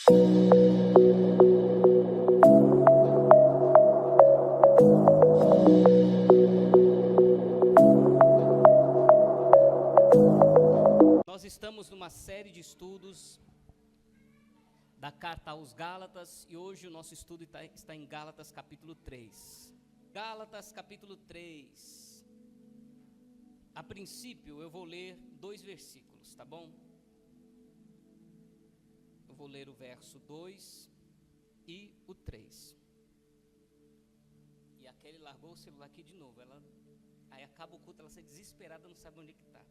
Nós estamos numa série de estudos da carta aos Gálatas e hoje o nosso estudo está em Gálatas capítulo 3. Gálatas capítulo 3. A princípio eu vou ler 2 versículos, tá bom? Eu vou ler o verso 2 e o 3. E a Kelly largou o celular aqui de novo. Aí acaba o culto, ela sai desesperada, não sabe onde é que está.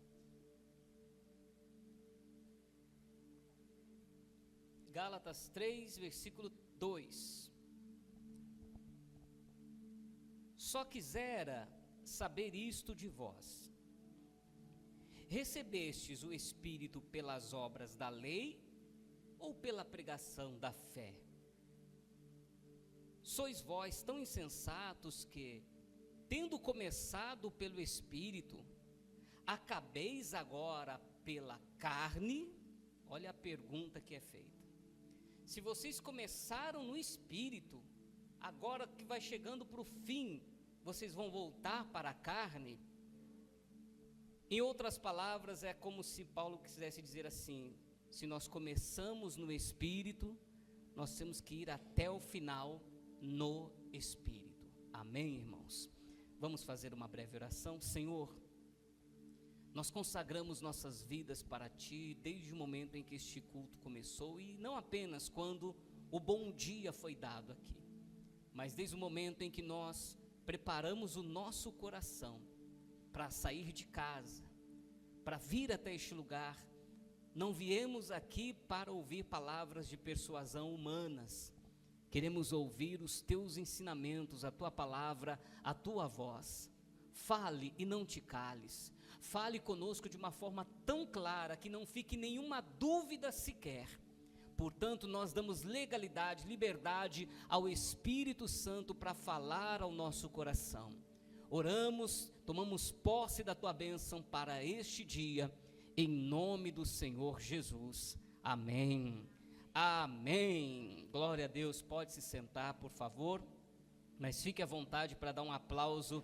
Gálatas 3, versículo 2. Só quisera saber isto de vós: recebestes o Espírito pelas obras da lei ou pela pregação da fé? Sois vós tão insensatos que, tendo começado pelo Espírito, acabeis agora pela carne? Olha a pergunta que é feita. Se vocês começaram no Espírito, agora que vai chegando para o fim, vocês vão voltar para a carne? Em outras palavras, é como se Paulo quisesse dizer assim: se nós começamos no Espírito, nós temos que ir até o final no Espírito. Amém, irmãos? Vamos fazer uma breve oração. Senhor, nós consagramos nossas vidas para Ti desde o momento em que este culto começou, e não apenas quando o bom dia foi dado aqui, mas desde o momento em que nós preparamos o nosso coração para sair de casa, para vir até este lugar. Não viemos aqui para ouvir palavras de persuasão humanas, queremos ouvir os Teus ensinamentos, a Tua palavra, a Tua voz. Fale e não te cales. Fale conosco de uma forma tão clara que não fique nenhuma dúvida sequer. Portanto, nós damos legalidade, liberdade ao Espírito Santo para falar ao nosso coração. Oramos, tomamos posse da Tua bênção para este dia, em nome do Senhor Jesus. Amém. Amém. Glória a Deus. Pode se sentar, por favor, mas fique à vontade para dar um aplauso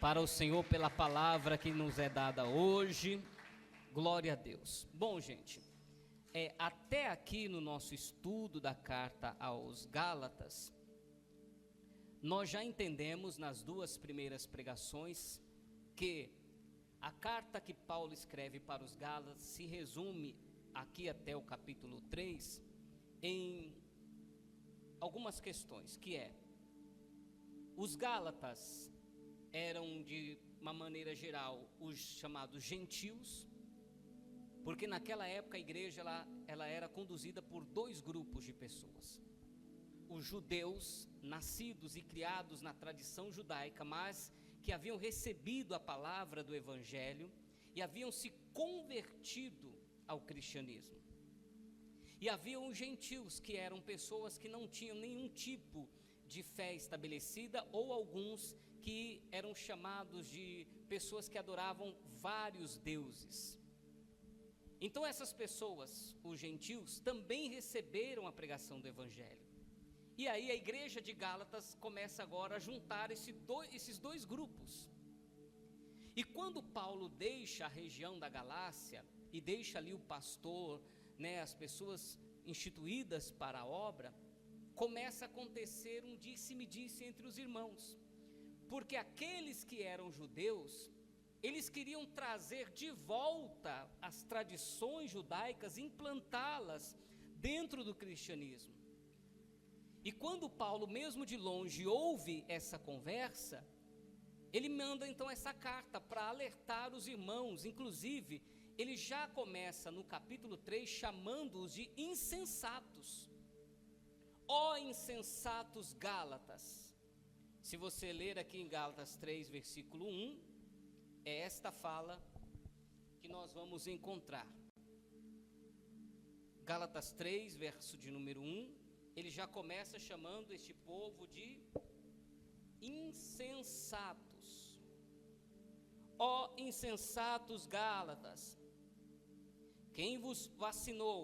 para o Senhor pela palavra que nos é dada hoje. Glória a Deus. Bom, gente, até aqui no nosso estudo da carta aos Gálatas, nós já entendemos nas 2 primeiras pregações que a carta que Paulo escreve para os Gálatas se resume aqui até o capítulo 3 em algumas questões, que os Gálatas eram, de uma maneira geral, os chamados gentios, porque naquela época a igreja ela era conduzida por 2 grupos de pessoas: os judeus, nascidos e criados na tradição judaica, mas que haviam recebido a palavra do evangelho e haviam se convertido ao cristianismo. E haviam os gentios, que eram pessoas que não tinham nenhum tipo de fé estabelecida, ou alguns que eram chamados de pessoas que adoravam vários deuses. Então essas pessoas, os gentios, também receberam a pregação do evangelho. E aí a igreja de Gálatas começa agora a juntar esses dois grupos. E quando Paulo deixa a região da Galácia e deixa ali o pastor, as pessoas instituídas para a obra, começa a acontecer um disse-me-disse entre os irmãos. Porque aqueles que eram judeus, eles queriam trazer de volta as tradições judaicas, implantá-las dentro do cristianismo. E quando Paulo, mesmo de longe, ouve essa conversa, ele manda então essa carta para alertar os irmãos. Inclusive, ele já começa no capítulo 3 chamando-os de insensatos. Ó insensatos Gálatas! Se você ler aqui em Gálatas 3, versículo 1, é esta fala que nós vamos encontrar. Gálatas 3, verso de número 1, ele já começa chamando este povo de insensatos. Ó insensatos Gálatas, quem vos vacinou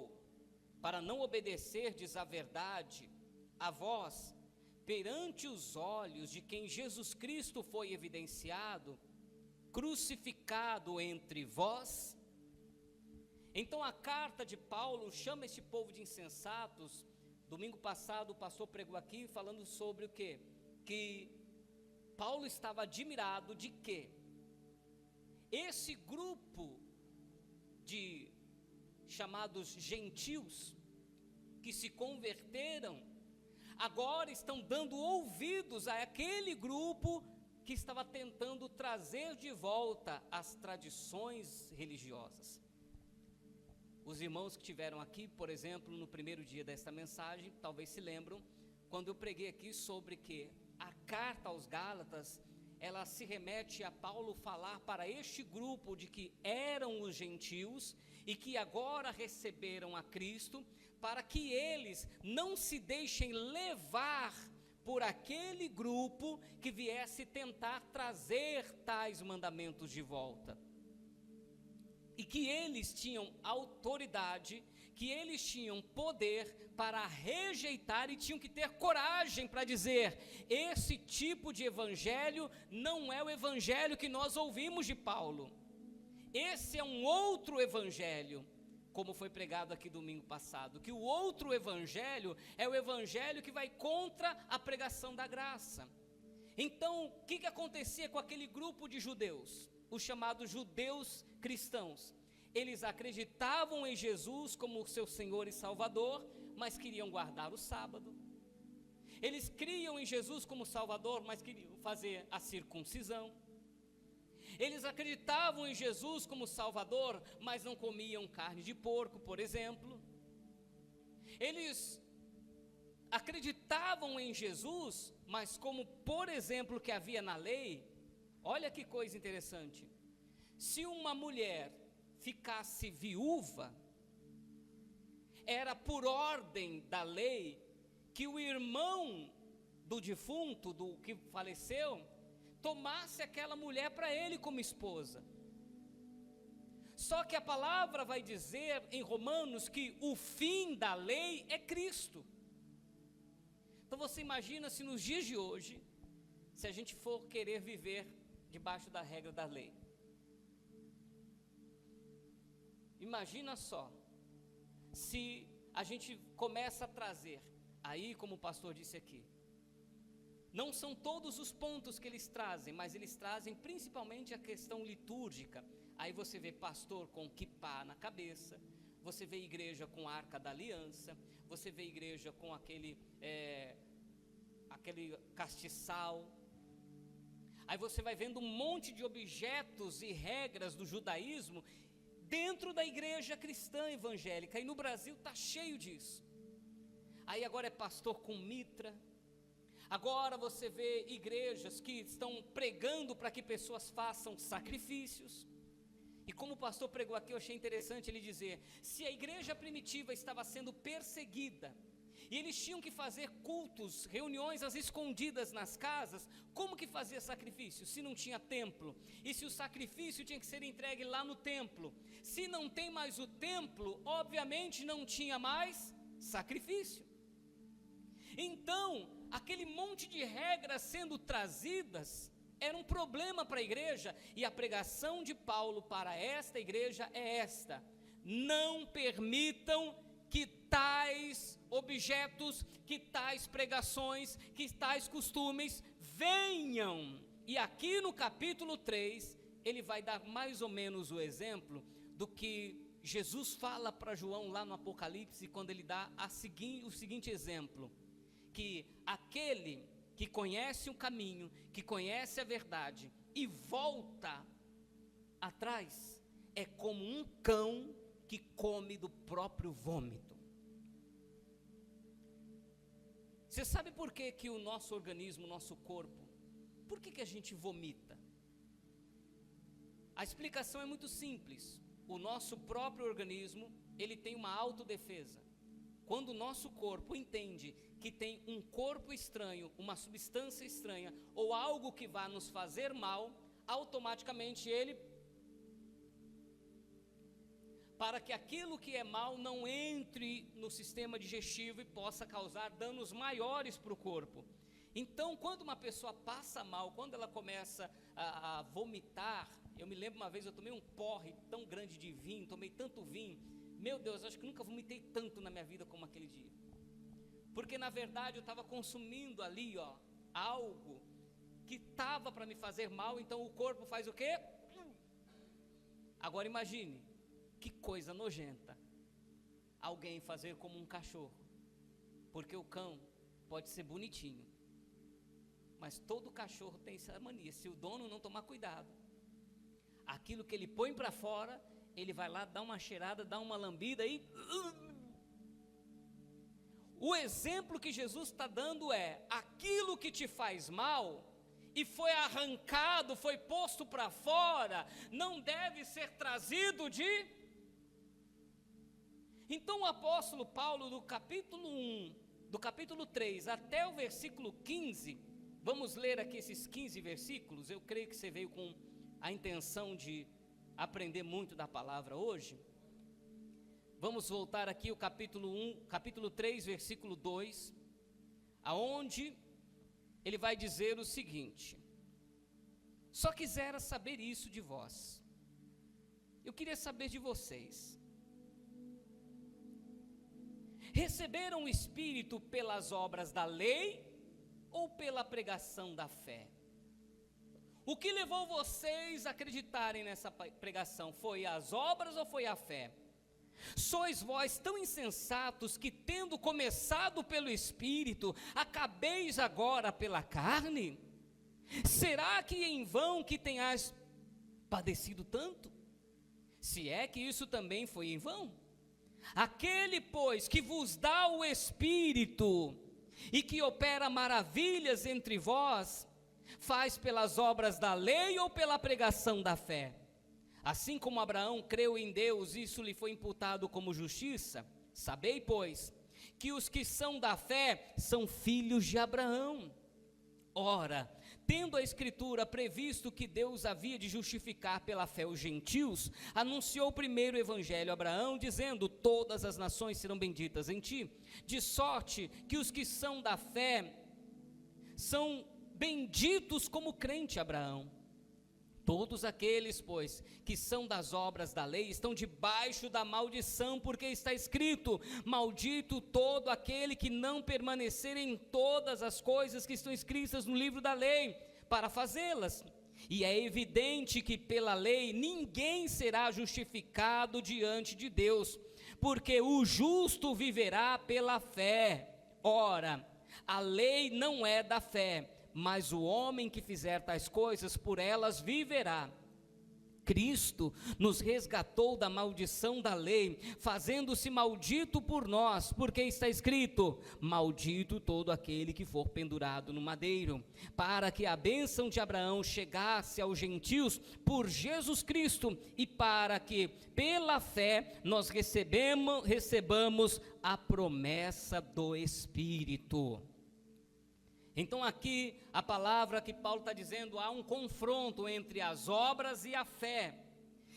para não obedecerdes à verdade, a vós, perante os olhos de quem Jesus Cristo foi evidenciado, crucificado entre vós? Então a carta de Paulo chama este povo de insensatos. Domingo passado o pastor pregou aqui falando sobre o quê? Que Paulo estava admirado de que esse grupo de chamados gentios que se converteram, agora estão dando ouvidos a aquele grupo que estava tentando trazer de volta as tradições religiosas. Os irmãos que estiveram aqui, por exemplo, no primeiro dia desta mensagem, talvez se lembram, quando eu preguei aqui sobre que a carta aos Gálatas, ela se remete a Paulo falar para este grupo de que eram os gentios e que agora receberam a Cristo, para que eles não se deixem levar por aquele grupo que viesse tentar trazer tais mandamentos de volta. E que eles tinham autoridade, que eles tinham poder para rejeitar e tinham que ter coragem para dizer: esse tipo de evangelho não é o evangelho que nós ouvimos de Paulo. Esse é um outro evangelho, como foi pregado aqui domingo passado, que o outro evangelho é o evangelho que vai contra a pregação da graça. Então, o que acontecia com aquele grupo de judeus? Os chamados judeus cristãos. Eles acreditavam em Jesus como seu Senhor e Salvador, mas queriam guardar o sábado. Eles criam em Jesus como Salvador, mas queriam fazer a circuncisão. Eles acreditavam em Jesus como Salvador, mas não comiam carne de porco, por exemplo. Eles acreditavam em Jesus, mas como, por exemplo, que havia na lei, olha que coisa interessante. Se uma mulher ficasse viúva, era por ordem da lei que o irmão do defunto, do que faleceu, tomasse aquela mulher para ele como esposa. Só que a palavra vai dizer em Romanos que o fim da lei é Cristo. Então você imagina se nos dias de hoje, se a gente for querer viver debaixo da regra da lei. Imagina só, se a gente começa a trazer, aí como o pastor disse aqui, não são todos os pontos que eles trazem, mas eles trazem principalmente a questão litúrgica. Aí você vê pastor com quipá na cabeça, você vê igreja com a arca da aliança, você vê igreja com aquele castiçal. Aí você vai vendo um monte de objetos e regras do judaísmo dentro da igreja cristã evangélica, e no Brasil está cheio disso. Aí agora é pastor com mitra. Agora você vê igrejas que estão pregando para que pessoas façam sacrifícios. E como o pastor pregou aqui, eu achei interessante ele dizer, se a igreja primitiva estava sendo perseguida, e eles tinham que fazer cultos, reuniões às escondidas nas casas, como que fazia sacrifício? Se não tinha templo, e se o sacrifício tinha que ser entregue lá no templo, se não tem mais o templo, obviamente não tinha mais sacrifício. Então, aquele monte de regras sendo trazidas, era um problema para a igreja, e a pregação de Paulo para esta igreja é esta: não permitam que tais objetos, que tais pregações, que tais costumes venham. E aqui no capítulo 3, ele vai dar mais ou menos o exemplo do que Jesus fala para João lá no Apocalipse, quando ele dá o seguinte exemplo, que aquele que conhece o caminho, que conhece a verdade e volta atrás, é como um cão que come do próprio vômito. Você sabe por que que o nosso organismo, o nosso corpo, por que que a gente vomita? A explicação é muito simples. O nosso próprio organismo, ele tem uma autodefesa. Quando o nosso corpo entende que tem um corpo estranho, uma substância estranha, ou algo que vai nos fazer mal, automaticamente ele para que aquilo que é mal não entre no sistema digestivo e possa causar danos maiores para o corpo. Então, quando uma pessoa passa mal, quando ela começa a vomitar, eu me lembro uma vez, eu tomei um porre tão grande de vinho, tomei tanto vinho, meu Deus, acho que nunca vomitei tanto na minha vida como aquele dia, porque na verdade eu estava consumindo ali, algo que estava para me fazer mal, então o corpo faz o quê? Agora imagine, que coisa nojenta, alguém fazer como um cachorro, porque o cão pode ser bonitinho, mas todo cachorro tem essa mania, se o dono não tomar cuidado, aquilo que ele põe para fora, ele vai lá, dá uma cheirada, dá uma lambida e... O exemplo que Jesus está dando é, aquilo que te faz mal, e foi arrancado, foi posto para fora, não deve ser trazido de... Então o apóstolo Paulo, do capítulo 1, do capítulo 3 até o versículo 15, vamos ler aqui esses 15 versículos, eu creio que você veio com a intenção de aprender muito da palavra hoje. Vamos voltar aqui o capítulo 3, versículo 2, aonde ele vai dizer o seguinte: só quisera saber isso de vós. Eu queria saber de vocês. Receberam o Espírito pelas obras da lei ou pela pregação da fé? O que levou vocês a acreditarem nessa pregação? Foi as obras ou foi a fé? Sois vós tão insensatos que, tendo começado pelo Espírito, acabeis agora pela carne? Será que em vão que tenhais padecido tanto? Se é que isso também foi em vão? Aquele, pois, que vos dá o Espírito e que opera maravilhas entre vós, faz pelas obras da lei ou pela pregação da fé? Assim como Abraão creu em Deus, isso lhe foi imputado como justiça. Sabei, pois, que os que são da fé são filhos de Abraão. Ora, tendo a Escritura previsto que Deus havia de justificar pela fé os gentios, anunciou primeiro o Evangelho a Abraão, dizendo: todas as nações serão benditas em ti, de sorte que os que são da fé são benditos como crente Abraão. Todos aqueles, pois, que são das obras da lei, estão debaixo da maldição, porque está escrito: maldito todo aquele que não permanecer em todas as coisas que estão escritas no livro da lei, para fazê-las. E é evidente que pela lei ninguém será justificado diante de Deus, porque o justo viverá pela fé. Ora, a lei não é da fé, mas o homem que fizer tais coisas, por elas viverá. Cristo nos resgatou da maldição da lei, fazendo-se maldito por nós, porque está escrito: maldito todo aquele que for pendurado no madeiro, para que a bênção de Abraão chegasse aos gentios por Jesus Cristo, e para que pela fé nós recebamos a promessa do Espírito. Então aqui a palavra que Paulo está dizendo, há um confronto entre as obras e a fé,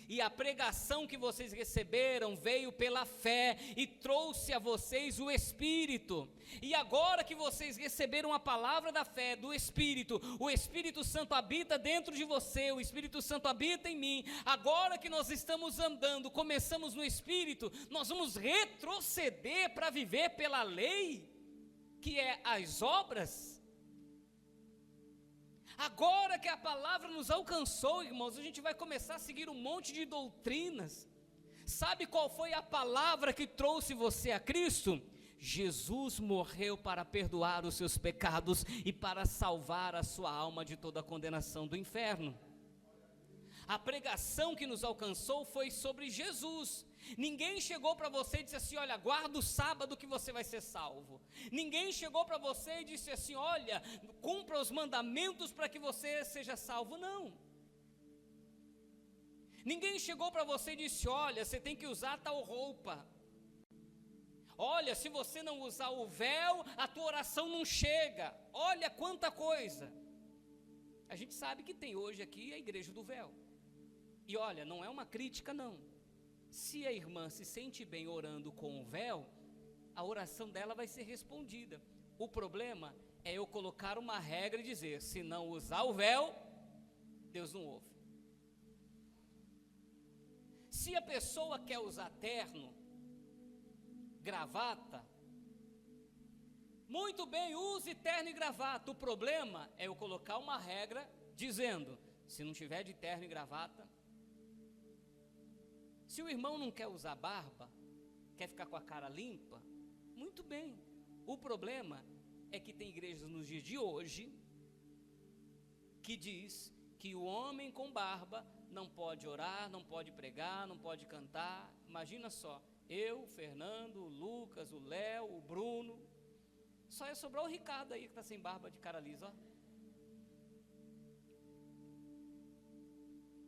e a pregação que vocês receberam veio pela fé e trouxe a vocês o Espírito, e agora que vocês receberam a palavra da fé, do Espírito, o Espírito Santo habita dentro de você, o Espírito Santo habita em mim. Agora que nós estamos andando, começamos no Espírito, nós vamos retroceder para viver pela lei, que é as obras? Agora que a palavra nos alcançou, irmãos, a gente vai começar a seguir um monte de doutrinas. Sabe qual foi a palavra que trouxe você a Cristo? Jesus morreu para perdoar os seus pecados e para salvar a sua alma de toda a condenação do inferno. A pregação que nos alcançou foi sobre Jesus. Ninguém chegou para você e disse assim: olha, guarda o sábado que você vai ser salvo. Ninguém chegou para você e disse assim: olha, cumpra os mandamentos para que você seja salvo. Não. Ninguém chegou para você e disse: olha, você tem que usar tal roupa. Olha, se você não usar o véu, a tua oração não chega. Olha quanta coisa. A gente sabe que tem hoje aqui a igreja do véu. E olha, não é uma crítica não. Se a irmã se sente bem orando com o véu, a oração dela vai ser respondida. O problema é eu colocar uma regra e dizer, se não usar o véu, Deus não ouve. Se a pessoa quer usar terno, gravata, muito bem, use terno e gravata. O problema é eu colocar uma regra dizendo, se não tiver de terno e gravata. Se o irmão não quer usar barba, quer ficar com a cara limpa, muito bem. O problema é que tem igrejas nos dias de hoje que diz que o homem com barba não pode orar, não pode pregar, não pode cantar. Imagina só, eu, o Fernando, o Lucas, o Léo, o Bruno, só ia sobrar o Ricardo aí que está sem barba de cara lisa, ó.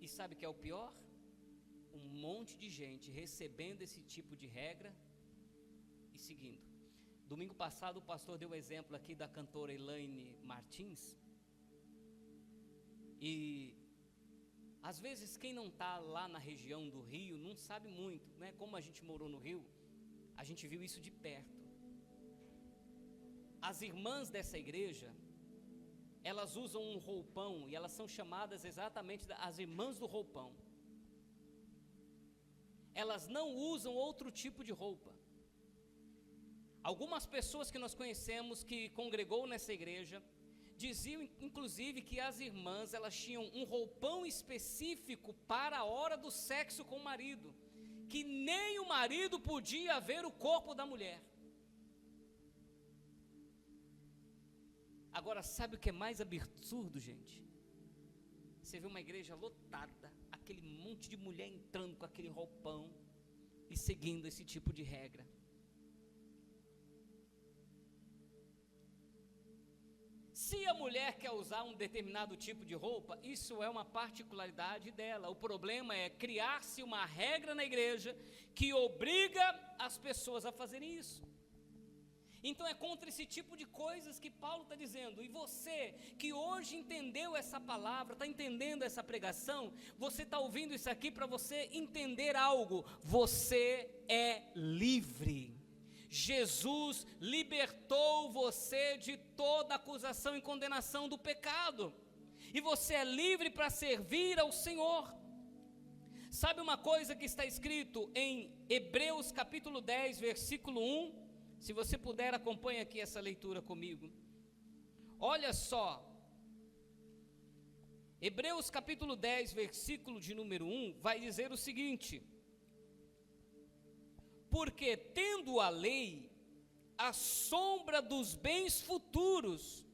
E sabe o que é o pior? Um monte de gente recebendo esse tipo de regra e seguindo. Domingo passado o pastor deu o exemplo aqui da cantora Elaine Martins. E às vezes quem não está lá na região do Rio não sabe muito, né? Como a gente morou no Rio, a gente viu isso de perto. As irmãs dessa igreja, elas usam um roupão e elas são chamadas exatamente as irmãs do roupão. Elas não usam outro tipo de roupa. Algumas pessoas que nós conhecemos que congregou nessa igreja diziam inclusive que as irmãs elas tinham um roupão específico para a hora do sexo com o marido, que nem o marido podia ver o corpo da mulher. Agora, sabe o que é mais absurdo, gente? Você vê uma igreja lotada, aquele monte de mulher entrando com aquele roupão e seguindo esse tipo de regra. Se a mulher quer usar um determinado tipo de roupa, isso é uma particularidade dela. O problema é criar-se uma regra na igreja que obriga as pessoas a fazerem isso. Então é contra esse tipo de coisas que Paulo está dizendo. E você que hoje entendeu essa palavra, está entendendo essa pregação, você está ouvindo isso aqui para você entender algo. Você é livre. Jesus libertou você de toda acusação e condenação do pecado. E você é livre para servir ao Senhor. Sabe uma coisa que está escrito em Hebreus capítulo 10, versículo 1? Se você puder, acompanhe aqui essa leitura comigo. Olha só. Hebreus capítulo 10, versículo de número 1, vai dizer o seguinte: porque tendo a lei a sombra dos bens futuros.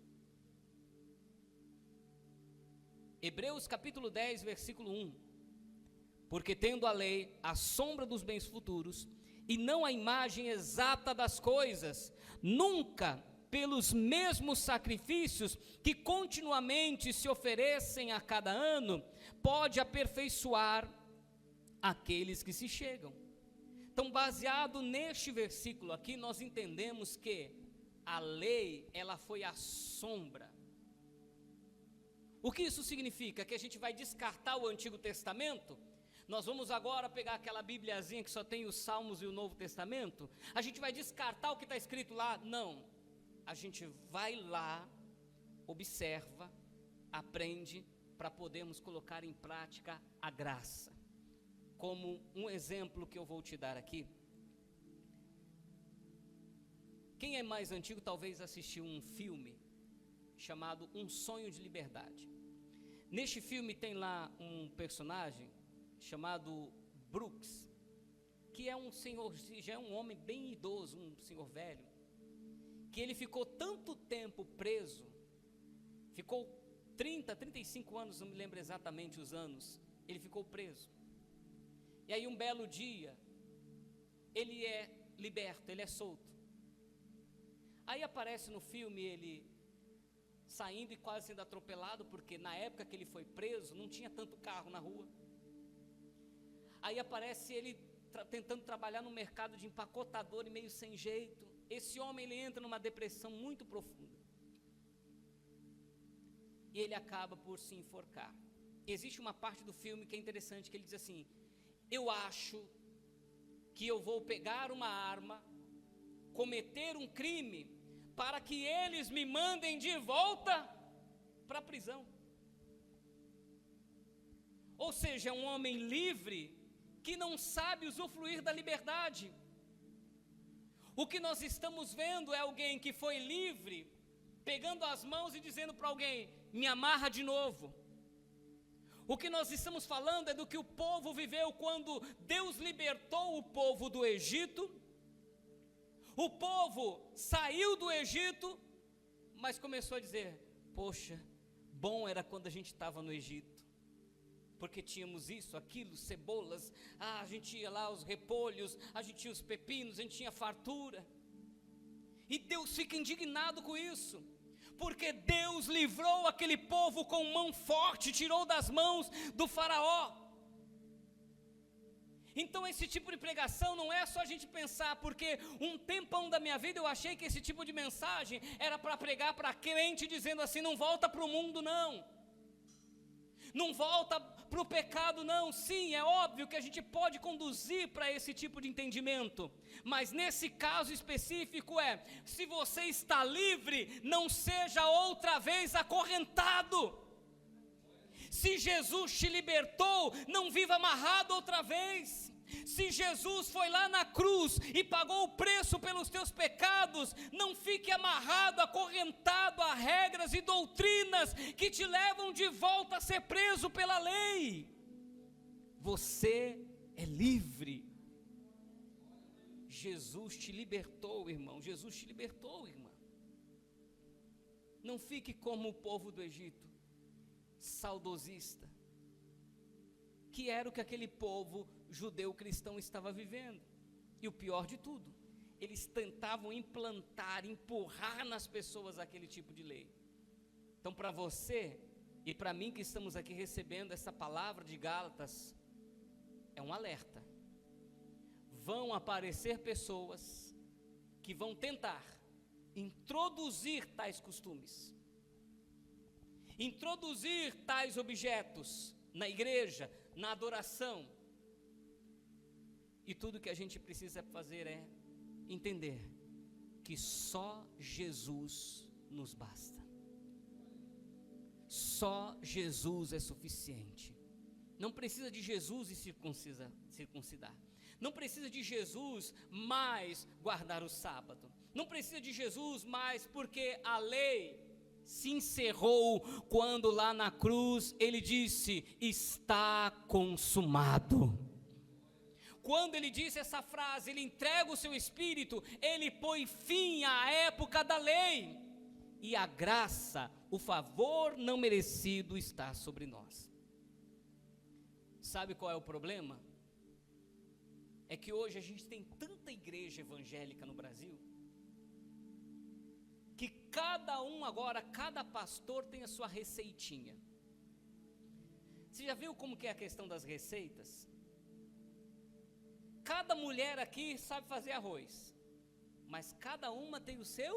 Hebreus capítulo 10, versículo 1. Porque tendo a lei a sombra dos bens futuros, e não a imagem exata das coisas, nunca pelos mesmos sacrifícios que continuamente se oferecem a cada ano, pode aperfeiçoar aqueles que se chegam. Então, baseado neste versículo aqui, nós entendemos que a lei, ela foi a sombra. O que isso significa? Que a gente vai descartar o Antigo Testamento? Nós vamos agora pegar aquela bibliazinha que só tem os Salmos e o Novo Testamento? A gente vai descartar o que está escrito lá? Não. A gente vai lá, observa, aprende, para podermos colocar em prática a graça. Como um exemplo que eu vou te dar aqui. Quem é mais antigo talvez assistiu um filme chamado Um Sonho de Liberdade. Neste filme tem lá um personagem chamado Brooks, que é um senhor, já é um homem bem idoso, um senhor velho, que ele ficou tanto tempo preso, ficou 35 anos, não me lembro exatamente os anos, ele ficou preso. E aí um belo dia, ele é liberto, ele é solto. Aí aparece no filme ele saindo e quase sendo atropelado, porque na época que ele foi preso, não tinha tanto carro na rua. Aí aparece ele tentando trabalhar no mercado de empacotador e meio sem jeito. Esse homem, ele entra numa depressão muito profunda. E ele acaba por se enforcar. Existe uma parte do filme que é interessante, que ele diz assim: eu acho que eu vou pegar uma arma, cometer um crime, para que eles me mandem de volta para a prisão. Ou seja, é um homem livre que não sabe usufruir da liberdade. O que nós estamos vendo é alguém que foi livre, pegando as mãos e dizendo para alguém: me amarra de novo. O que nós estamos falando é do que o povo viveu quando Deus libertou o povo do Egito. O povo saiu do Egito, mas começou a dizer: poxa, bom era quando a gente estava no Egito, porque tínhamos isso, aquilo, cebolas, a gente ia lá, os repolhos, a gente tinha os pepinos, a gente tinha fartura. E Deus fica indignado com isso, porque Deus livrou aquele povo com mão forte, tirou das mãos do faraó. Então esse tipo de pregação não é só a gente pensar, porque um tempão da minha vida eu achei que esse tipo de mensagem era para pregar para crente dizendo assim: não volta para o mundo não, não volta para o pecado não. Sim, é óbvio que a gente pode conduzir para esse tipo de entendimento, mas nesse caso específico se você está livre, não seja outra vez acorrentado. Se Jesus te libertou, não viva amarrado outra vez. Se Jesus foi lá na cruz e pagou o preço pelos teus pecados, não fique amarrado, acorrentado a regras e doutrinas que te levam de volta a ser preso pela lei. Você é livre. Jesus te libertou, irmão. Jesus te libertou, irmã. Não fique como o povo do Egito, saudosista, que era o que aquele povo judeu cristão estava vivendo. E o pior de tudo, eles tentavam implantar, empurrar nas pessoas aquele tipo de lei. Então, para você e para mim que estamos aqui recebendo essa palavra de Gálatas, é um alerta. Vão aparecer pessoas que vão tentar introduzir tais costumes, introduzir tais objetos na igreja, na adoração. E tudo que a gente precisa fazer é entender que só Jesus nos basta. Só Jesus é suficiente. Não precisa de Jesus e circuncidar. Não precisa de Jesus mais guardar o sábado. Não precisa de Jesus mais, porque a lei se encerrou quando lá na cruz ele disse: está consumado. Quando ele disse essa frase, ele entrega o seu espírito, ele põe fim à época da lei, e a graça, o favor não merecido está sobre nós. Sabe qual é o problema? É que hoje a gente tem tanta igreja evangélica no Brasil, que cada pastor tem a sua receitinha. Você já viu como que é a questão das receitas? Cada mulher aqui sabe fazer arroz, mas cada uma tem o seu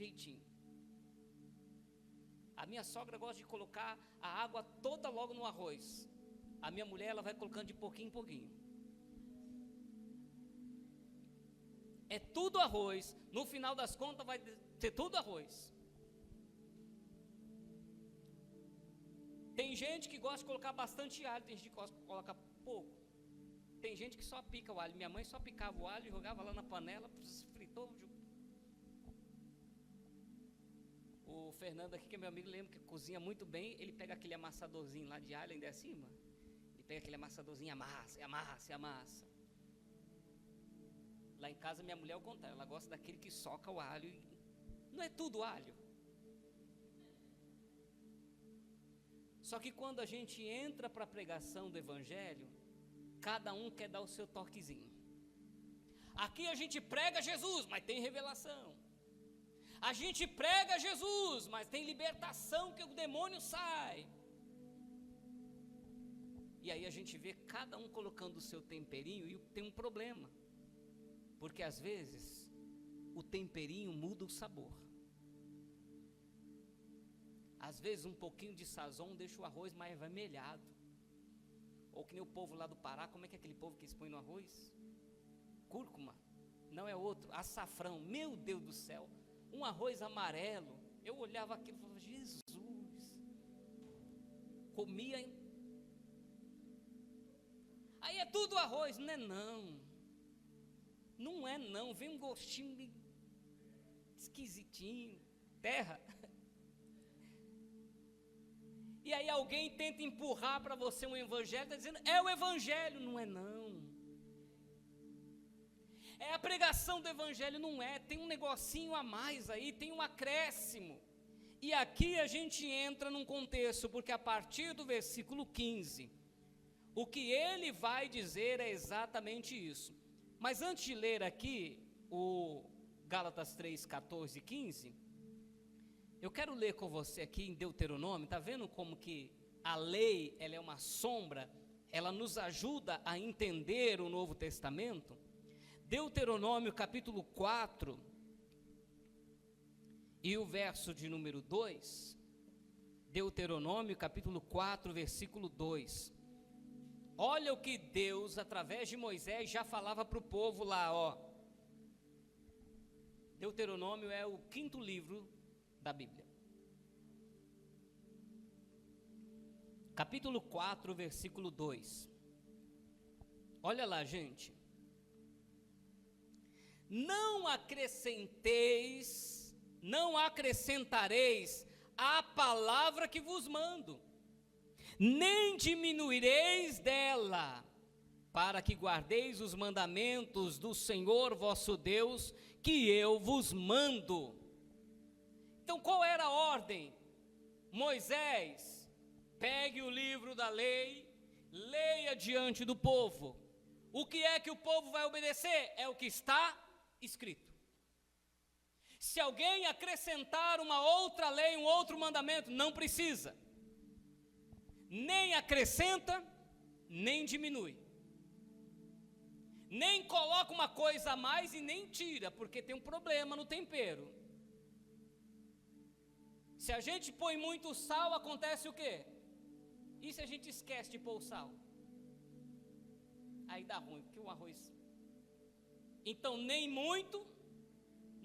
jeitinho. A minha sogra gosta de colocar a água toda logo no arroz. A minha mulher, ela vai colocando de pouquinho em pouquinho. É tudo arroz, no final das contas vai ser tudo arroz. Tem gente que gosta de colocar bastante alho, tem gente que gosta de colocar pouco. Tem gente que só pica o alho. Minha mãe só picava o alho e jogava lá na panela, fritou. O Fernando aqui, que é meu amigo, lembra que cozinha muito bem. Ele pega aquele amassadorzinho lá de alho, ainda é acima. Ele pega aquele amassadorzinho, amassa. Lá em casa minha mulher é o contrário, ela gosta daquele que soca o alho. Não é tudo alho. Só que quando a gente entra para a pregação do evangelho, cada um quer dar o seu toquezinho. Aqui a gente prega Jesus, mas tem revelação. A gente prega Jesus, mas tem libertação, que o demônio sai. E aí a gente vê cada um colocando o seu temperinho, e tem um problema, porque às vezes o temperinho muda o sabor. Às vezes um pouquinho de sazon deixa o arroz mais avermelhado. Ou que nem o povo lá do Pará, como é que é aquele povo que eles põem no arroz? cúrcuma, não é outro, açafrão, meu Deus do céu, um arroz amarelo. Eu olhava aquilo e falava, Jesus, comia, hein? Aí é tudo arroz, não é não, não é não, vem um gostinho esquisitinho, terra. E aí alguém tenta empurrar para você um evangelho, está dizendo, é o evangelho, não é não. É a pregação do evangelho, não é, tem um negocinho a mais aí, tem um acréscimo. E aqui a gente entra num contexto, porque a partir do versículo 15, o que ele vai dizer é exatamente isso. Mas antes de ler aqui o Gálatas 3, 14 e 15, eu quero ler com você aqui em Deuteronômio. Está vendo como que a lei, ela é uma sombra, ela nos ajuda a entender o Novo Testamento? Deuteronômio capítulo 4 e o verso de número 2, Deuteronômio capítulo 4, versículo 2, olha o que Deus, através de Moisés, já falava para o povo lá, ó. Deuteronômio é o 5º livro da Bíblia. Capítulo 4, versículo 2. Olha lá, gente. Não acrescentareis a palavra que vos mando, nem diminuireis dela, para que guardeis os mandamentos do Senhor vosso Deus, que eu vos mando. Então qual era a ordem? Moisés, pegue o livro da lei, leia diante do povo. O que é que o povo vai obedecer? É o que está escrito. Se alguém acrescentar uma outra lei, um outro mandamento, não precisa. Nem acrescenta, nem diminui. Nem coloca uma coisa a mais e nem tira, porque tem um problema no tempero. Se a gente põe muito sal, acontece o quê? E se a gente esquece de pôr o sal? Aí dá ruim, porque o arroz... Então, nem muito,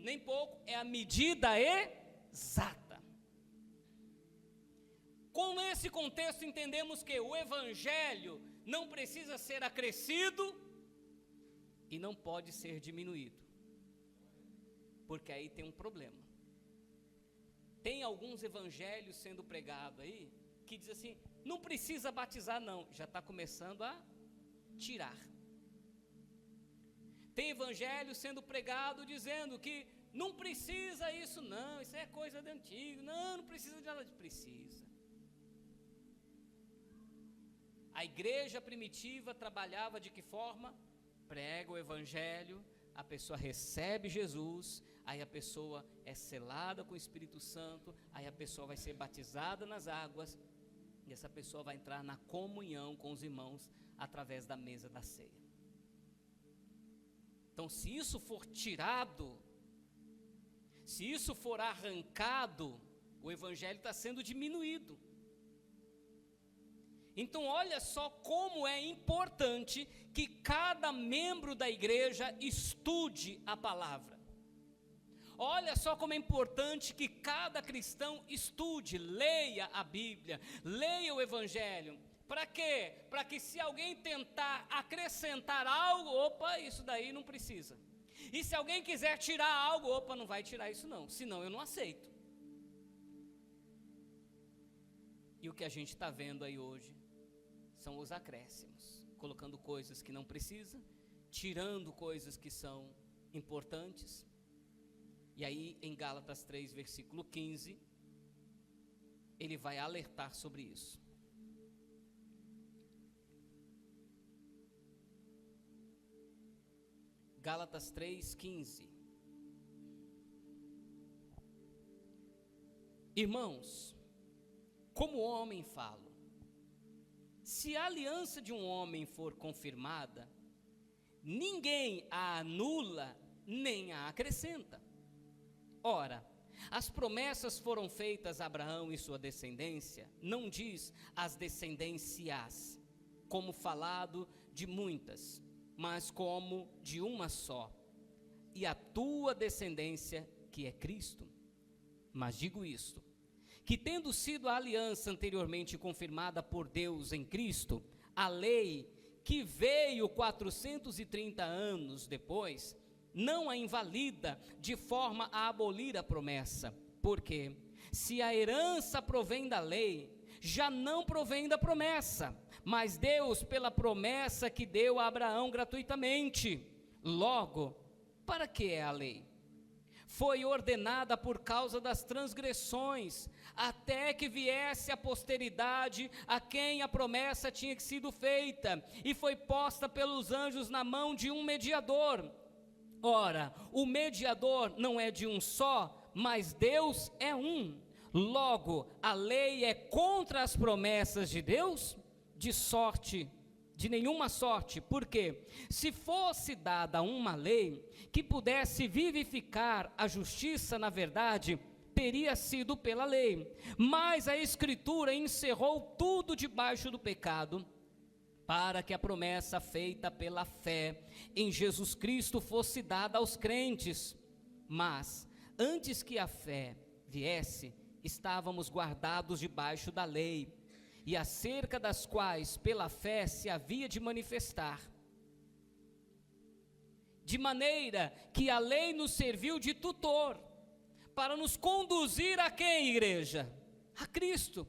nem pouco, é a medida exata. Com esse contexto, entendemos que o evangelho não precisa ser acrescido e não pode ser diminuído, porque aí tem um problema. Tem alguns evangelhos sendo pregados aí, que diz assim, não precisa batizar não, já está começando a tirar. Tem evangelho sendo pregado dizendo que não precisa isso não, isso é coisa de antigo, não precisa de nada, precisa. A igreja primitiva trabalhava de que forma? Prega o evangelho, a pessoa recebe Jesus, aí a pessoa é selada com o Espírito Santo, aí a pessoa vai ser batizada nas águas, e essa pessoa vai entrar na comunhão com os irmãos através da mesa da ceia. Então, se isso for tirado, se isso for arrancado, o evangelho está sendo diminuído. Então, olha só como é importante que cada membro da igreja estude a palavra. Olha só como é importante que cada cristão estude, leia a Bíblia, leia o evangelho. Para quê? Para que se alguém tentar acrescentar algo, opa, isso daí não precisa. E se alguém quiser tirar algo, opa, não vai tirar isso não, senão eu não aceito. E o que a gente está vendo aí hoje são os acréscimos, colocando coisas que não precisa, tirando coisas que são importantes. E aí em Gálatas 3, versículo 15, ele vai alertar sobre isso. Gálatas 3, 15. Irmãos, como homem falo, se a aliança de um homem for confirmada, ninguém a anula nem a acrescenta. Ora, as promessas foram feitas a Abraão e sua descendência, não diz as descendências, como falado de muitas, mas como de uma só, e a tua descendência, que é Cristo. Mas digo isto, que tendo sido a aliança anteriormente confirmada por Deus em Cristo, a lei que veio 430 anos depois, não a invalida de forma a abolir a promessa, porque se a herança provém da lei, já não provém da promessa, mas Deus pela promessa que deu a Abraão gratuitamente. Logo, para que é a lei? Foi ordenada por causa das transgressões, até que viesse a posteridade a quem a promessa tinha sido feita, e foi posta pelos anjos na mão de um mediador. Ora, o mediador não é de um só, mas Deus é um. Logo, a lei é contra as promessas de Deus? De nenhuma sorte, porque se fosse dada uma lei que pudesse vivificar a justiça, na verdade, teria sido pela lei, mas a Escritura encerrou tudo debaixo do pecado, para que a promessa feita pela fé em Jesus Cristo fosse dada aos crentes. Mas, antes que a fé viesse, estávamos guardados debaixo da lei, e acerca das quais pela fé se havia de manifestar. De maneira que a lei nos serviu de tutor, para nos conduzir a quem, igreja? A Cristo,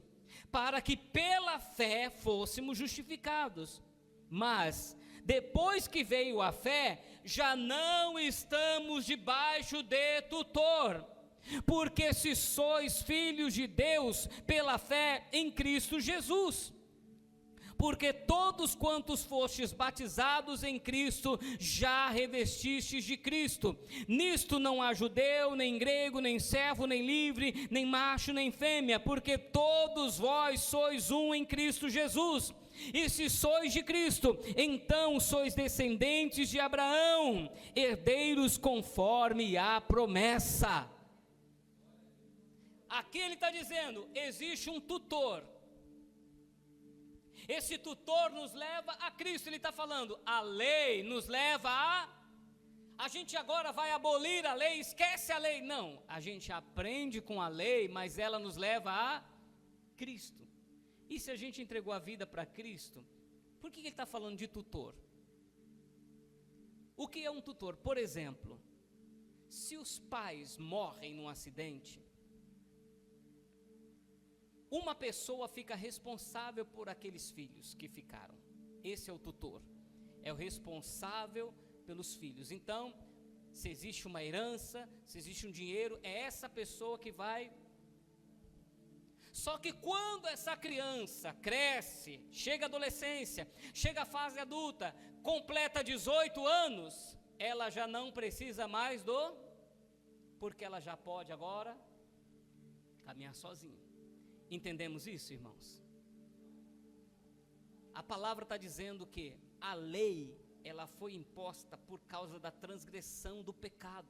para que pela fé fôssemos justificados. Mas, depois que veio a fé, já não estamos debaixo de tutor, porque se sois filhos de Deus pela fé em Cristo Jesus. Porque todos quantos fostes batizados em Cristo, já revestistes de Cristo. Nisto não há judeu, nem grego, nem servo, nem livre, nem macho, nem fêmea, porque todos vós sois um em Cristo Jesus. E se sois de Cristo, então sois descendentes de Abraão, herdeiros conforme a promessa. Aqui ele está dizendo, existe um tutor. Esse tutor nos leva a Cristo. Ele está falando, a lei nos leva a gente agora vai abolir a lei, esquece a lei. Não, a gente aprende com a lei, mas ela nos leva a Cristo. E se a gente entregou a vida para Cristo, por que ele está falando de tutor? O que é um tutor? Por exemplo, se os pais morrem num acidente, uma pessoa fica responsável por aqueles filhos que ficaram. Esse é o tutor, é o responsável pelos filhos. Então, se existe uma herança, se existe um dinheiro, é essa pessoa que vai. Só que quando essa criança cresce, chega à adolescência, chega à fase adulta, completa 18 anos, ela já não precisa mais porque ela já pode agora caminhar sozinha. Entendemos isso, irmãos? A palavra está dizendo que a lei, ela foi imposta por causa da transgressão do pecado.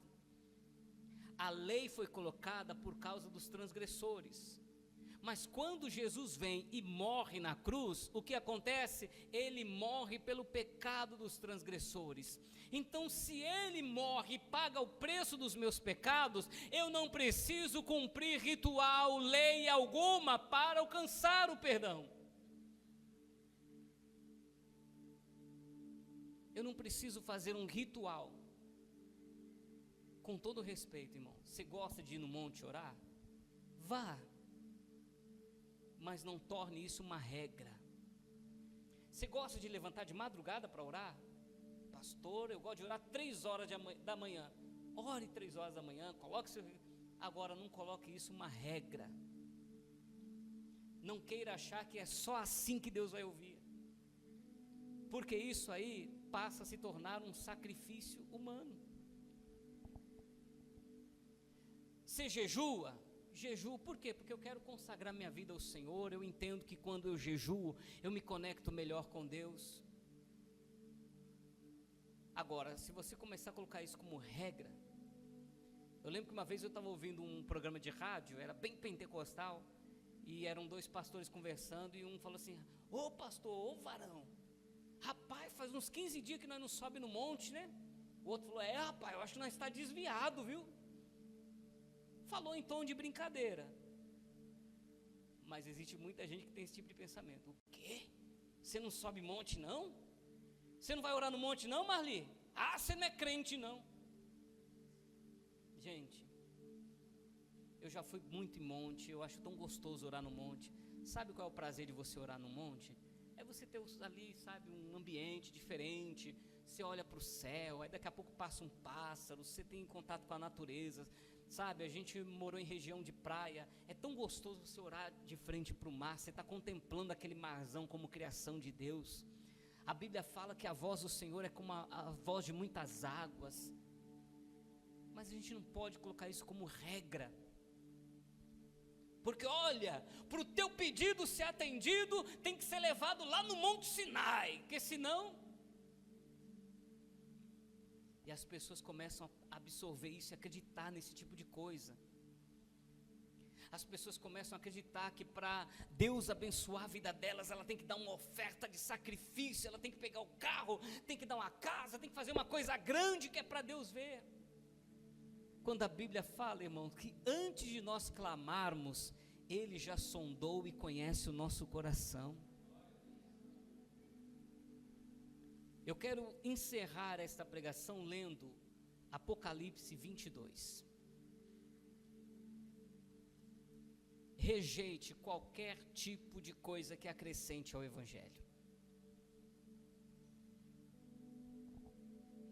A lei foi colocada por causa dos transgressores. Mas quando Jesus vem e morre na cruz, o que acontece? Ele morre pelo pecado dos transgressores. Então, se ele morre e paga o preço dos meus pecados, eu não preciso cumprir ritual, lei alguma para alcançar o perdão. Eu não preciso fazer um ritual. Com todo respeito, irmão, você gosta de ir no monte orar? Vá. Mas não torne isso uma regra. Você gosta de levantar de madrugada para orar? Pastor, eu gosto de orar 3 horas da manhã. Ore 3 horas da manhã, coloque seu... Agora, não coloque isso uma regra. Não queira achar que é só assim que Deus vai ouvir. Porque isso aí passa a se tornar um sacrifício humano. Você jejua? Jejuo, por quê? Porque eu quero consagrar minha vida ao Senhor. Eu entendo que quando eu jejuo, eu me conecto melhor com Deus. Agora, se você começar a colocar isso como regra, eu lembro que uma vez eu estava ouvindo um programa de rádio, era bem pentecostal, e eram 2 pastores conversando, e um falou assim, ô pastor, ô varão, rapaz, faz uns 15 dias que nós não sobe no monte, né? O outro falou, rapaz, eu acho que nós está desviado, viu? Falou em tom de brincadeira. Mas existe muita gente que tem esse tipo de pensamento. O quê? Você não sobe monte não? Você não vai orar no monte não, Marli? Você não é crente não. Gente, eu já fui muito em monte, eu acho tão gostoso orar no monte. Sabe qual é o prazer de você orar no monte? É você ter ali, sabe, um ambiente diferente. Você olha para o céu, aí daqui a pouco passa um pássaro, você tem contato com a natureza. Sabe, a gente morou em região de praia, é tão gostoso você orar de frente para o mar, você está contemplando aquele marzão como criação de Deus. A Bíblia fala que a voz do Senhor é como a voz de muitas águas, mas a gente não pode colocar isso como regra, porque olha, para o teu pedido ser atendido, tem que ser levado lá no Monte Sinai, porque senão... E as pessoas começam a absorver isso e acreditar nesse tipo de coisa. As pessoas começam a acreditar que para Deus abençoar a vida delas, ela tem que dar uma oferta de sacrifício, ela tem que pegar o carro, tem que dar uma casa, tem que fazer uma coisa grande que é para Deus ver. Quando a Bíblia fala, irmãos, que antes de nós clamarmos, Ele já sondou e conhece o nosso coração. Eu quero encerrar esta pregação lendo Apocalipse 22. Rejeite qualquer tipo de coisa que acrescente ao Evangelho.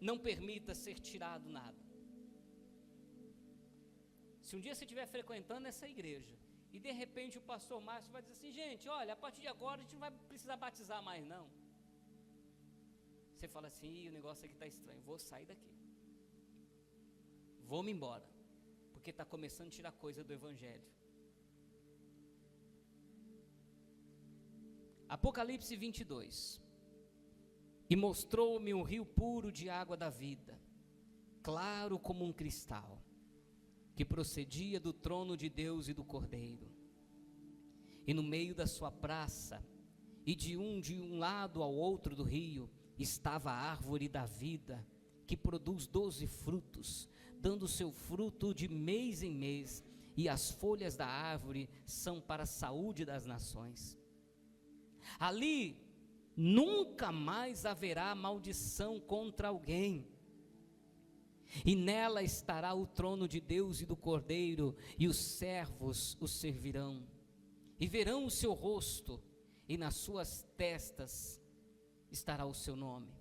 Não permita ser tirado nada. Se um dia você estiver frequentando essa igreja e de repente o pastor Márcio vai dizer assim, gente, olha, a partir de agora a gente não vai precisar batizar mais não. Você fala assim, o negócio aqui está estranho, vou sair daqui, vou-me embora, porque está começando a tirar coisa do Evangelho. Apocalipse 22. E mostrou-me um rio puro de água da vida, claro como um cristal, que procedia do trono de Deus e do Cordeiro. E no meio da sua praça, e de um lado ao outro do rio, estava a árvore da vida, que produz 12 frutos, dando seu fruto de mês em mês, e as folhas da árvore são para a saúde das nações. Ali nunca mais haverá maldição contra alguém, e nela estará o trono de Deus e do Cordeiro, e os servos o servirão, e verão o seu rosto, e nas suas testas estará o seu nome.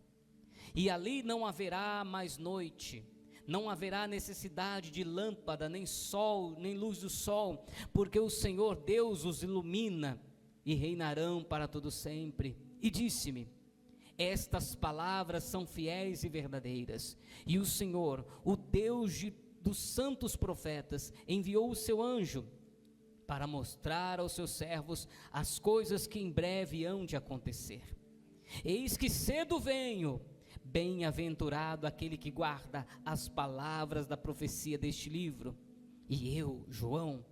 E ali não haverá mais noite, não haverá necessidade de lâmpada, nem sol, nem luz do sol, porque o Senhor Deus os ilumina, e reinarão para todo sempre. E disse-me, estas palavras são fiéis e verdadeiras, e o Senhor, o Deus dos santos profetas, enviou o seu anjo, para mostrar aos seus servos as coisas que em breve hão de acontecer. Eis que cedo venho, bem-aventurado aquele que guarda as palavras da profecia deste livro. E eu, João,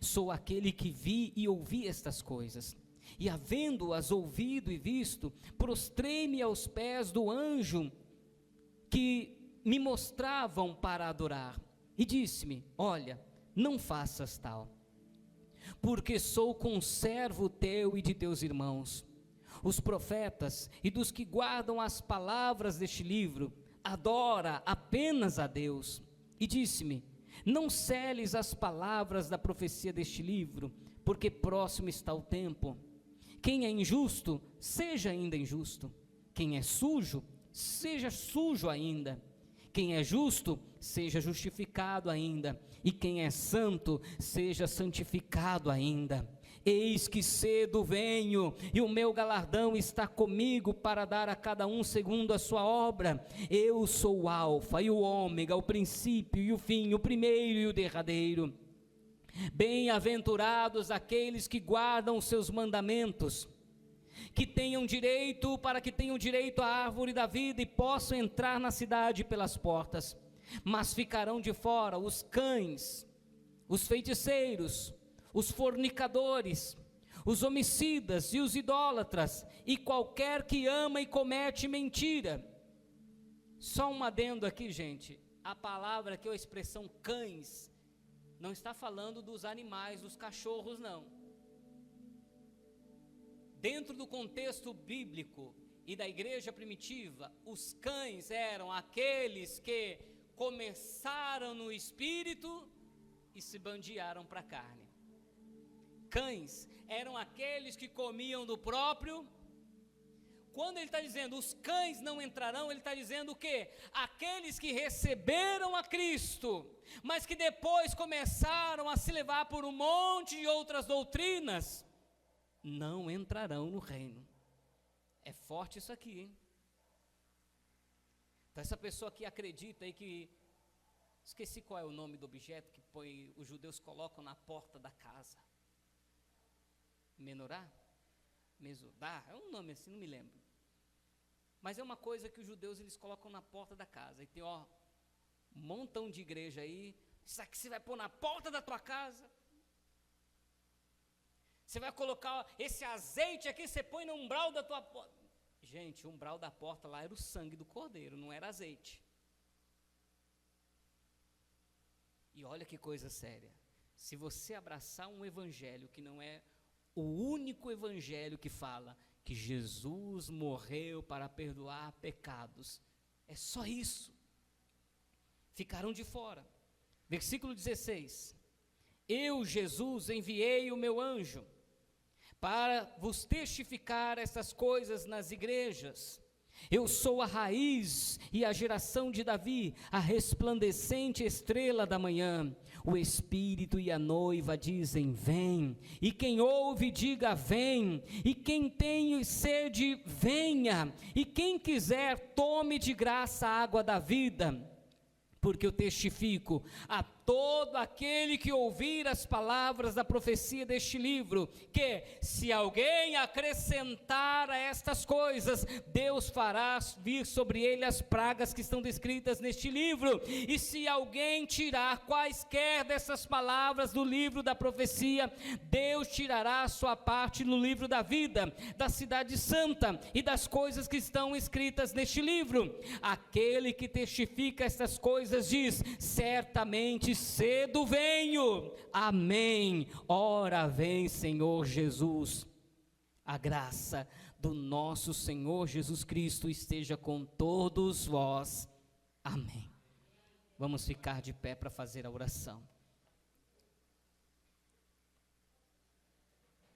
sou aquele que vi e ouvi estas coisas, e havendo-as ouvido e visto, prostrei-me aos pés do anjo que me mostravam para adorar, e disse-me, olha, não faças tal, porque sou conservo teu e de teus irmãos, os profetas, e dos que guardam as palavras deste livro. Adora apenas a Deus. E disse-me, não seles as palavras da profecia deste livro, porque próximo está o tempo. Quem é injusto, seja ainda injusto. Quem é sujo, seja sujo ainda. Quem é justo, seja justificado ainda. E quem é santo, seja santificado ainda. Eis que cedo venho, e o meu galardão está comigo para dar a cada um segundo a sua obra. Eu sou o Alfa e o Ômega, o princípio e o fim, o primeiro e o derradeiro. Bem-aventurados aqueles que guardam os seus mandamentos, que tenham direito, para que tenham direito à árvore da vida e possam entrar na cidade pelas portas. Mas ficarão de fora os cães, os feiticeiros, os fornicadores, os homicidas e os idólatras, e qualquer que ama e comete mentira. Só um adendo aqui, gente, a palavra aqui, a expressão cães, não está falando dos animais, dos cachorros, não. Dentro do contexto bíblico e da igreja primitiva, os cães eram aqueles que começaram no espírito e se bandearam para a carne. Cães eram aqueles que comiam do próprio. Quando ele está dizendo os cães não entrarão, ele está dizendo o quê? Aqueles que receberam a Cristo, mas que depois começaram a se levar por um monte de outras doutrinas, não entrarão no reino. É forte isso aqui, hein? Então essa pessoa que acredita aí que, esqueci qual é o nome do objeto que os judeus colocam na porta da casa. Menorá? Mesodá? É um nome assim, não me lembro. Mas é uma coisa que os judeus eles colocam na porta da casa. E tem um montão de igreja aí. Isso aqui você vai pôr na porta da tua casa. Você vai colocar esse azeite aqui, você põe no umbral da tua porta. Gente, o umbral da porta lá era o sangue do cordeiro, não era azeite. E olha que coisa séria. Se você abraçar um evangelho que não é o único evangelho que fala que Jesus morreu para perdoar pecados, é só isso. Ficaram de fora. Versículo 16. Eu, Jesus, enviei o meu anjo para vos testificar essas coisas nas igrejas. Eu sou a raiz e a geração de Davi, a resplandecente estrela da manhã. O Espírito e a noiva dizem, vem. E quem ouve, diga, vem. E quem tem sede, venha. E quem quiser, tome de graça a água da vida. Porque eu testifico a todo aquele que ouvir as palavras da profecia deste livro, que se alguém acrescentar a estas coisas, Deus fará vir sobre ele as pragas que estão descritas neste livro. E se alguém tirar quaisquer dessas palavras do livro da profecia, Deus tirará a sua parte no livro da vida, da cidade santa e das coisas que estão escritas neste livro. Aquele que testifica estas coisas diz, certamente cedo venho, amém. Ora vem, Senhor Jesus. A graça do nosso Senhor Jesus Cristo esteja com todos vós, amém. Vamos ficar de pé para fazer a oração.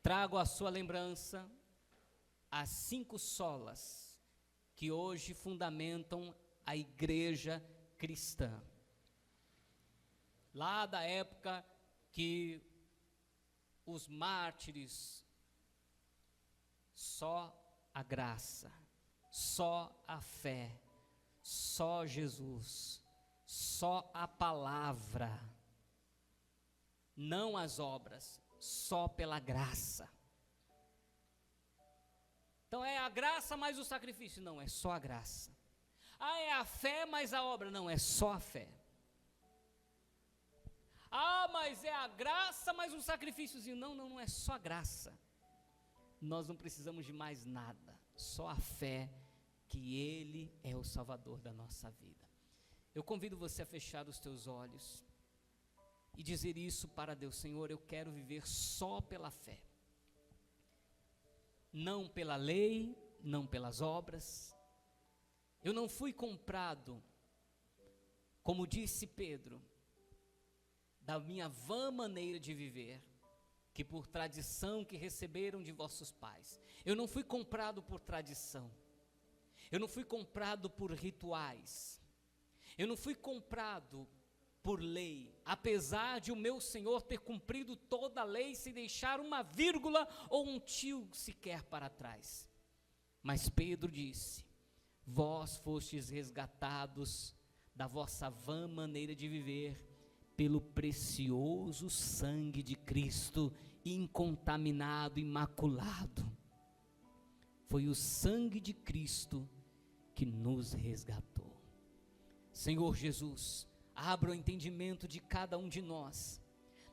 Trago à sua lembrança as 5 solas que hoje fundamentam a igreja cristã. Lá da época que os mártires, só a graça, só a fé, só Jesus, só a palavra, não as obras, só pela graça. Então é a graça mais o sacrifício? Não, é só a graça. Ah, é a fé mais a obra? Não, é só a fé. Ah, mas é a graça mais um sacrifíciozinho. Não, não é só a graça. Nós não precisamos de mais nada, só a fé que Ele é o Salvador da nossa vida. Eu convido você a fechar os teus olhos e dizer isso para Deus: Senhor, eu quero viver só pela fé, não pela lei, não pelas obras. Eu não fui comprado, como disse Pedro, da minha vã maneira de viver, que por tradição que receberam de vossos pais. Eu não fui comprado por tradição, eu não fui comprado por rituais, eu não fui comprado por lei, apesar de o meu Senhor ter cumprido toda a lei, sem deixar uma vírgula ou um tio sequer para trás. Mas Pedro disse: vós fostes resgatados da vossa vã maneira de viver, pelo precioso sangue de Cristo, incontaminado, imaculado. Foi o sangue de Cristo que nos resgatou. Senhor Jesus, abra o entendimento de cada um de nós,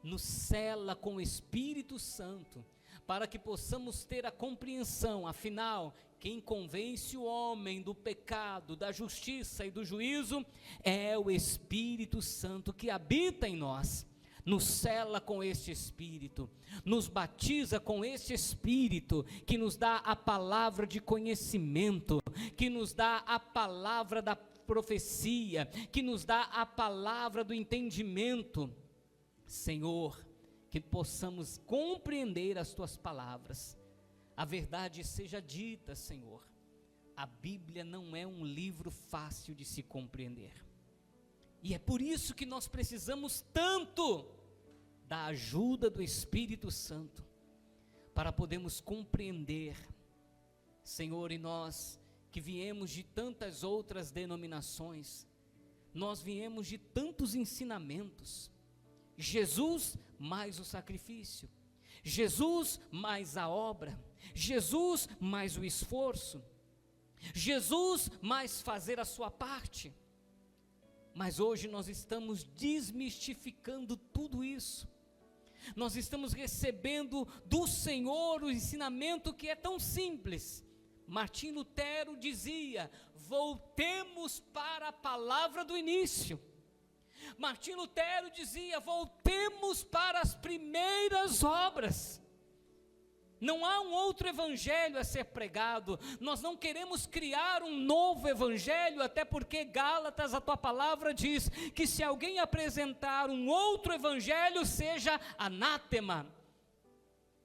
nos sela com o Espírito Santo, para que possamos ter a compreensão, afinal, quem convence o homem do pecado, da justiça e do juízo é o Espírito Santo que habita em nós. Nos sela com este Espírito, nos batiza com este Espírito, que nos dá a palavra de conhecimento, que nos dá a palavra da profecia, que nos dá a palavra do entendimento. Senhor, que possamos compreender as tuas palavras, a verdade seja dita, Senhor. A Bíblia não é um livro fácil de se compreender, e é por isso que nós precisamos tanto da ajuda do Espírito Santo, para podermos compreender, Senhor. E nós que viemos de tantas outras denominações, nós viemos de tantos ensinamentos, Jesus mais o sacrifício, Jesus mais a obra, Jesus mais o esforço, Jesus mais fazer a sua parte. Mas hoje nós estamos desmistificando tudo isso. Nós estamos recebendo do Senhor o ensinamento que é tão simples. Martim Lutero dizia: voltemos para a palavra do início. Martim Lutero dizia: voltemos para as primeiras obras. Não há um outro evangelho a ser pregado. Nós não queremos criar um novo evangelho, até porque Gálatas, a tua palavra diz que se alguém apresentar um outro evangelho, seja anátema.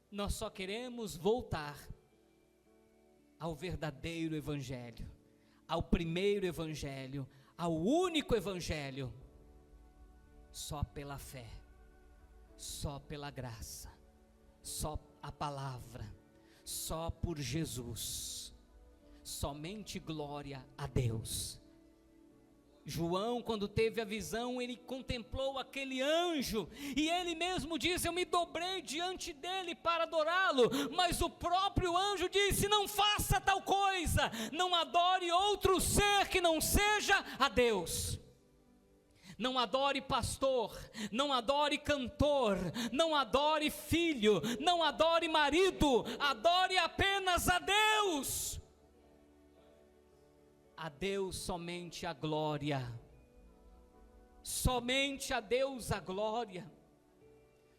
Nós só queremos voltar ao verdadeiro evangelho, ao primeiro evangelho, ao único evangelho. Só pela fé, só pela graça, só a palavra, só por Jesus, somente glória a Deus. João, quando teve a visão, ele contemplou aquele anjo, e ele mesmo diz: eu me dobrei diante dele para adorá-lo, mas o próprio anjo disse: não faça tal coisa, não adore outro ser que não seja a Deus. Não adore pastor, não adore cantor, não adore filho, não adore marido, adore apenas a Deus. A Deus somente a glória, somente a Deus a glória,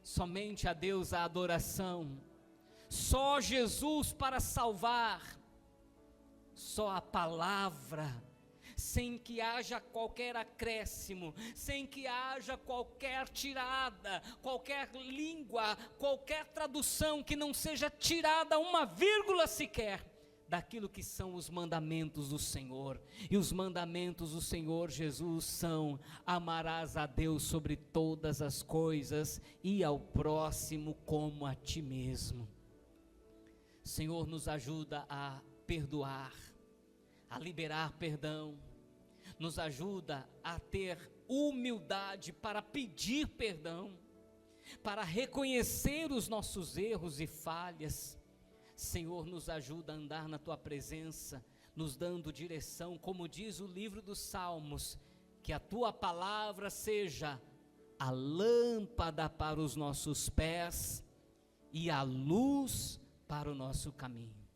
somente a Deus a adoração, só Jesus para salvar, só a palavra, sem que haja qualquer acréscimo, sem que haja qualquer tirada, qualquer língua, qualquer tradução que não seja tirada uma vírgula sequer daquilo que são os mandamentos do Senhor. E os mandamentos do Senhor Jesus são: amarás a Deus sobre todas as coisas e ao próximo como a ti mesmo. Senhor, nos ajuda a perdoar, a liberar perdão, nos ajuda a ter humildade para pedir perdão, para reconhecer os nossos erros e falhas. Senhor, nos ajuda a andar na tua presença, nos dando direção, como diz o livro dos Salmos, que a tua palavra seja a lâmpada para os nossos pés e a luz para o nosso caminho,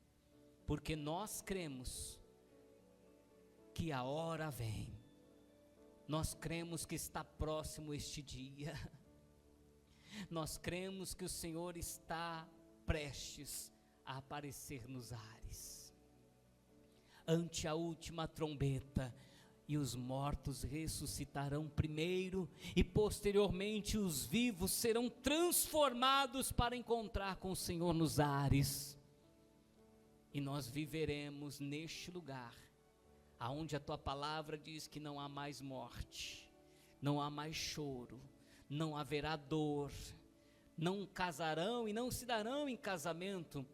porque nós cremos que a hora vem, nós cremos que está próximo este dia, nós cremos que o Senhor está prestes a aparecer nos ares, ante a última trombeta, e os mortos ressuscitarão primeiro, e posteriormente os vivos serão transformados para encontrar com o Senhor nos ares, e nós viveremos neste lugar, aonde a tua palavra diz que não há mais morte, não há mais choro, não haverá dor, não casarão e não se darão em casamento,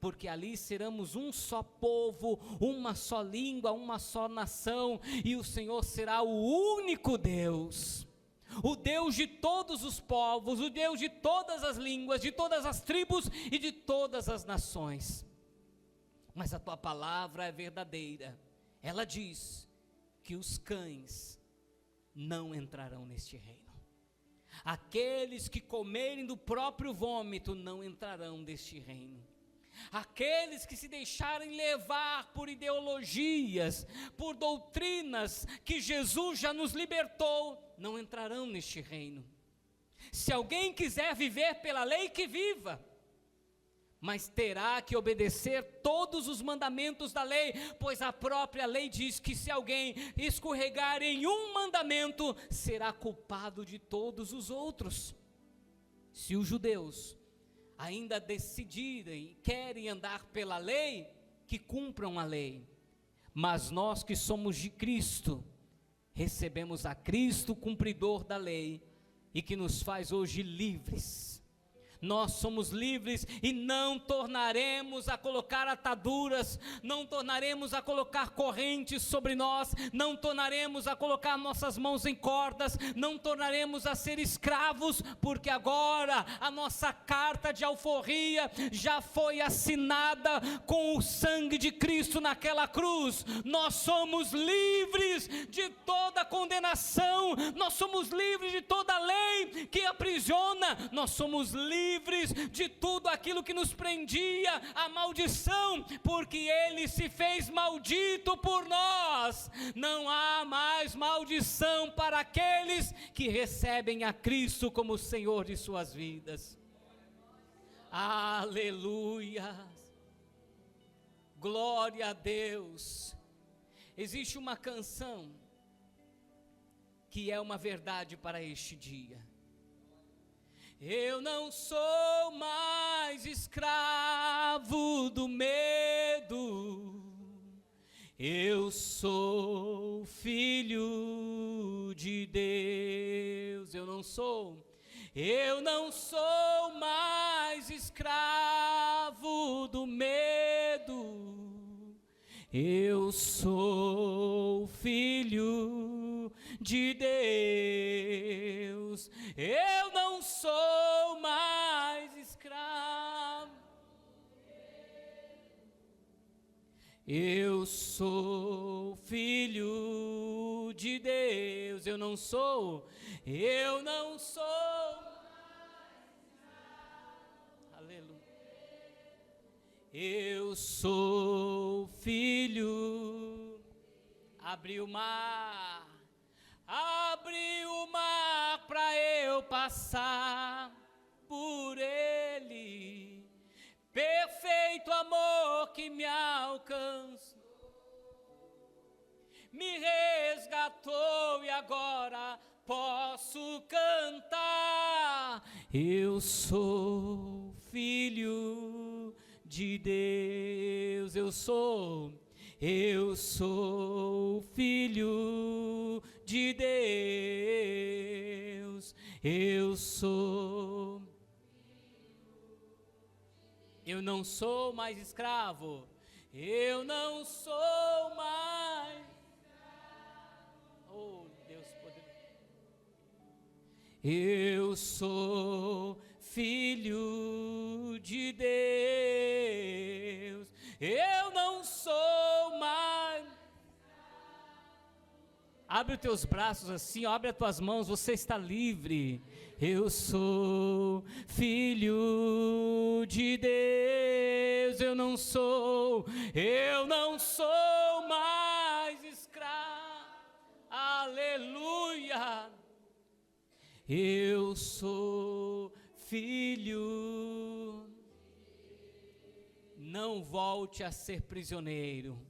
porque ali seremos um só povo, uma só língua, uma só nação, e o Senhor será o único Deus, o Deus de todos os povos, o Deus de todas as línguas, de todas as tribos e de todas as nações. Mas a tua palavra é verdadeira. Ela diz que os cães não entrarão neste reino. Aqueles que comerem do próprio vômito não entrarão neste reino. Aqueles que se deixarem levar por ideologias, por doutrinas que Jesus já nos libertou, não entrarão neste reino. Se alguém quiser viver pela lei, que viva, mas terá que obedecer todos os mandamentos da lei, pois a própria lei diz que se alguém escorregar em um mandamento, será culpado de todos os outros. Se os judeus ainda decidirem e querem andar pela lei, que cumpram a lei, mas nós que somos de Cristo, recebemos a Cristo, cumpridor da lei, e que nos faz hoje livres. Nós somos livres e não tornaremos a colocar ataduras, não tornaremos a colocar correntes sobre nós, não tornaremos a colocar nossas mãos em cordas, não tornaremos a ser escravos, porque agora a nossa carta de alforria já foi assinada com o sangue de Cristo naquela cruz. Nós somos livres de toda condenação, nós somos livres de toda lei que aprisiona, nós somos livres de tudo aquilo que nos prendia a maldição, porque Ele se fez maldito por nós. Não há mais maldição para aqueles que recebem a Cristo como Senhor de suas vidas. Aleluia, glória a Deus. Existe uma canção que é uma verdade para este dia. Eu não sou mais escravo do medo, eu sou filho de Deus. Eu não sou mais escravo do medo, eu sou filho de Deus. Eu não sou mais escravo, eu sou filho de Deus. Eu não sou mais escravo, aleluia. Eu sou filho. Abriu o mar para eu passar por ele, perfeito amor que me alcançou, me resgatou e agora posso cantar. Eu sou filho de Deus, eu sou filho de Deus, eu não sou mais escravo, eu não sou mais, oh Deus poderoso, eu sou filho de Deus, eu não sou mais. Abre os teus braços assim, abre as tuas mãos, você está livre. Eu sou filho de Deus, eu não sou mais escravo, aleluia. Eu sou filho. Não volte a ser prisioneiro.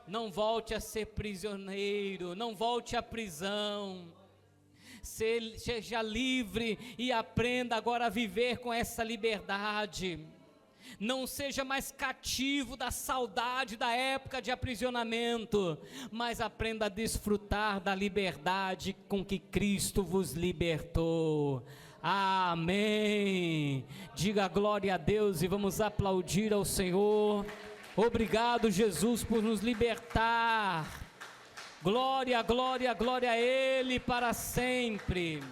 Não volte a ser prisioneiro, não volte à prisão. Seja livre e aprenda agora a viver com essa liberdade. Não seja mais cativo da saudade da época de aprisionamento, mas aprenda a desfrutar da liberdade com que Cristo vos libertou. Amém. Diga glória a Deus e vamos aplaudir ao Senhor. Obrigado, Jesus, por nos libertar. Glória, glória, glória a Ele para sempre.